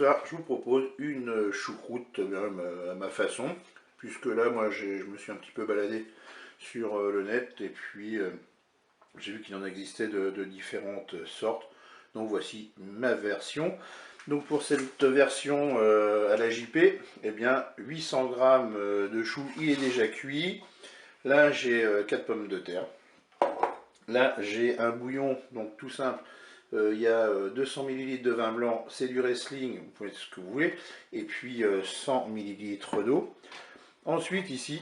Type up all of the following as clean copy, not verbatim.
soir, je vous propose une choucroute même à ma façon, puisque là, moi, je me suis un petit peu baladé sur le net, et puis j'ai vu qu'il en existait de différentes sortes. Donc voici ma version. Donc pour cette version à la JP, eh bien 800 g de chou, il est déjà cuit. Là, j'ai 4 pommes de terre. Là, j'ai un bouillon, donc tout simple. Il y a 200 ml de vin blanc, c'est du Riesling, vous pouvez mettre ce que vous voulez, et puis 100 ml d'eau. Ensuite, ici,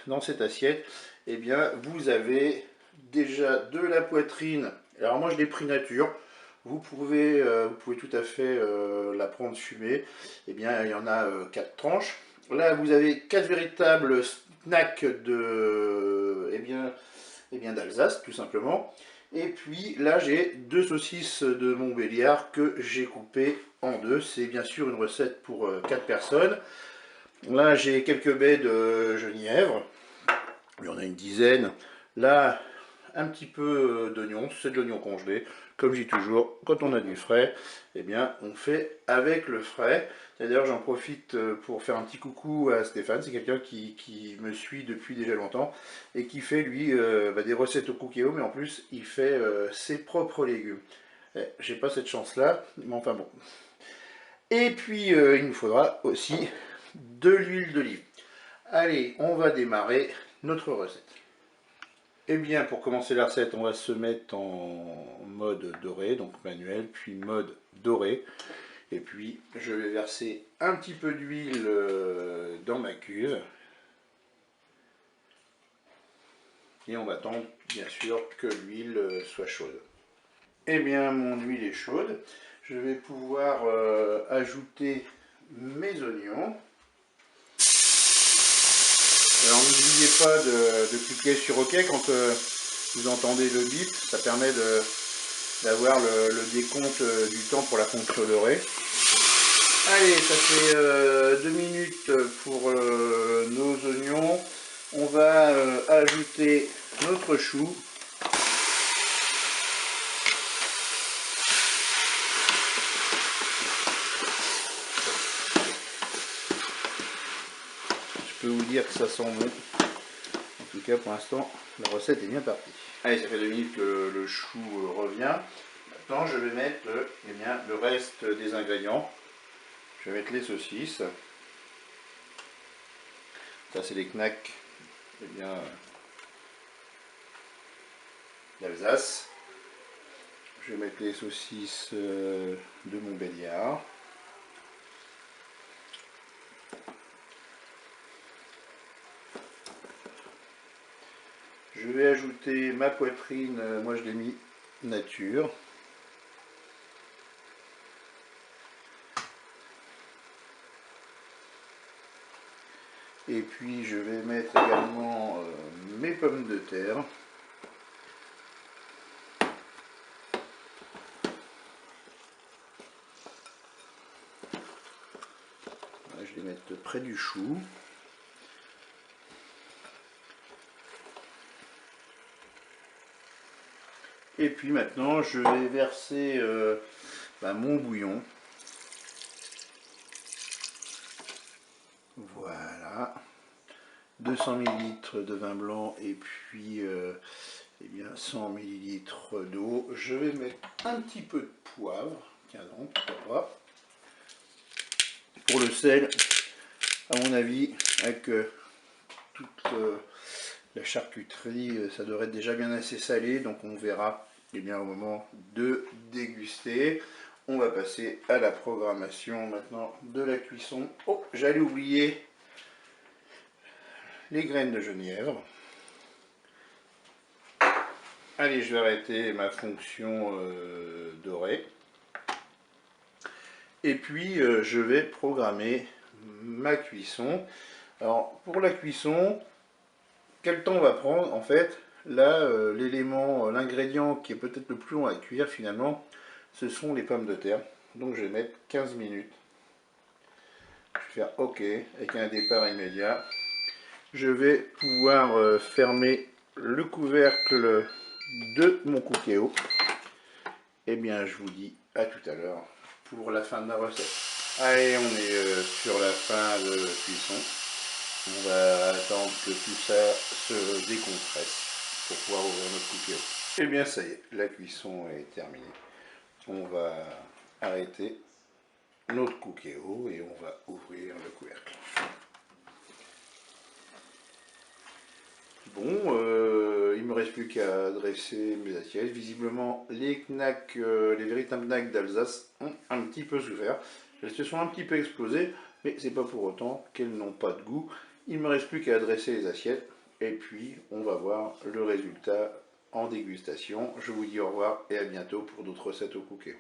dans cette assiette, eh bien, vous avez déjà de la poitrine. Alors moi, je l'ai pris nature. Vous pouvez tout à fait la prendre fumée. Eh bien, il y en a 4 tranches. Là, vous avez 4 véritables snacks de, d'Alsace, tout simplement. Et puis là, j'ai 2 saucisses de Montbéliard que j'ai coupées en deux. C'est bien sûr une recette pour 4 personnes. Là, j'ai quelques baies de genièvre. Il y en a une dizaine. Là, un petit peu d'oignon. C'est de l'oignon congelé. Comme je dis toujours, quand on a du frais, eh bien, on fait avec le frais. D'ailleurs, j'en profite pour faire un petit coucou à Stéphane. C'est quelqu'un qui me suit depuis déjà longtemps et qui fait, lui, des recettes au cookéo, mais en plus, il fait ses propres légumes. J'ai pas cette chance-là, mais enfin bon. Et puis, il nous faudra aussi de l'huile d'olive. Allez, on va démarrer notre recette. Eh bien, pour commencer la recette, on va se mettre en mode doré, donc manuel, puis mode doré. Et puis, je vais verser un petit peu d'huile dans ma cuve. Et on va attendre, bien sûr, que l'huile soit chaude. Eh bien, mon huile est chaude. Je vais pouvoir ajouter mes oignons. Alors n'oubliez pas de cliquer sur OK quand vous entendez le bip, ça permet d'avoir le décompte du temps pour la fonction dorée. Allez, ça fait 2 minutes pour nos oignons. On va ajouter notre chou. Je peux vous dire que ça sent bon. En tout cas, pour l'instant, la recette est bien partie. Allez, ça fait 2 minutes que le chou revient. Maintenant, je vais mettre le reste des ingrédients. Je vais mettre les saucisses. Ça, c'est les knacks d'Alsace. Je vais mettre les saucisses de Montbéliard. Je vais ajouter ma poitrine, moi je l'ai mis nature. Et puis je vais mettre également mes pommes de terre. Là, je vais mettre près du chou. Et puis maintenant, je vais verser mon bouillon. Voilà. 200 ml de vin blanc et puis 100 ml d'eau. Je vais mettre un petit peu de poivre. Tiens donc, pourquoi pas. Pour le sel, à mon avis, avec toute la charcuterie, ça devrait être déjà bien assez salé. Donc on verra au moment de déguster. On va passer à la programmation maintenant de la cuisson. Oh, j'allais oublier les graines de genièvre. Allez, je vais arrêter ma fonction dorée. Et puis, je vais programmer ma cuisson. Alors, pour la cuisson, quel temps on va prendre? En fait, là, l'ingrédient qui est peut-être le plus long à cuire finalement, ce sont les pommes de terre. Donc, je vais mettre 15 minutes. Je vais faire OK avec un départ immédiat. Je vais pouvoir fermer le couvercle de mon cookéo. Eh bien, je vous dis à tout à l'heure pour la fin de ma recette. Allez, on est sur la fin de cuisson. On va attendre que tout ça se décompresse pour pouvoir ouvrir notre cookéo. Et bien ça y est, la cuisson est terminée. On va arrêter notre cookéo et on va ouvrir le couvercle. Bon, il me reste plus qu'à dresser mes assiettes. Visiblement, les knacks, les véritables knacks d'Alsace ont un petit peu souffert. Elles se sont un petit peu explosées, mais c'est pas pour autant qu'elles n'ont pas de goût. Il me reste plus qu'à dresser les assiettes et puis on va voir le résultat en dégustation. Je vous dis au revoir et à bientôt pour d'autres recettes au cookéo.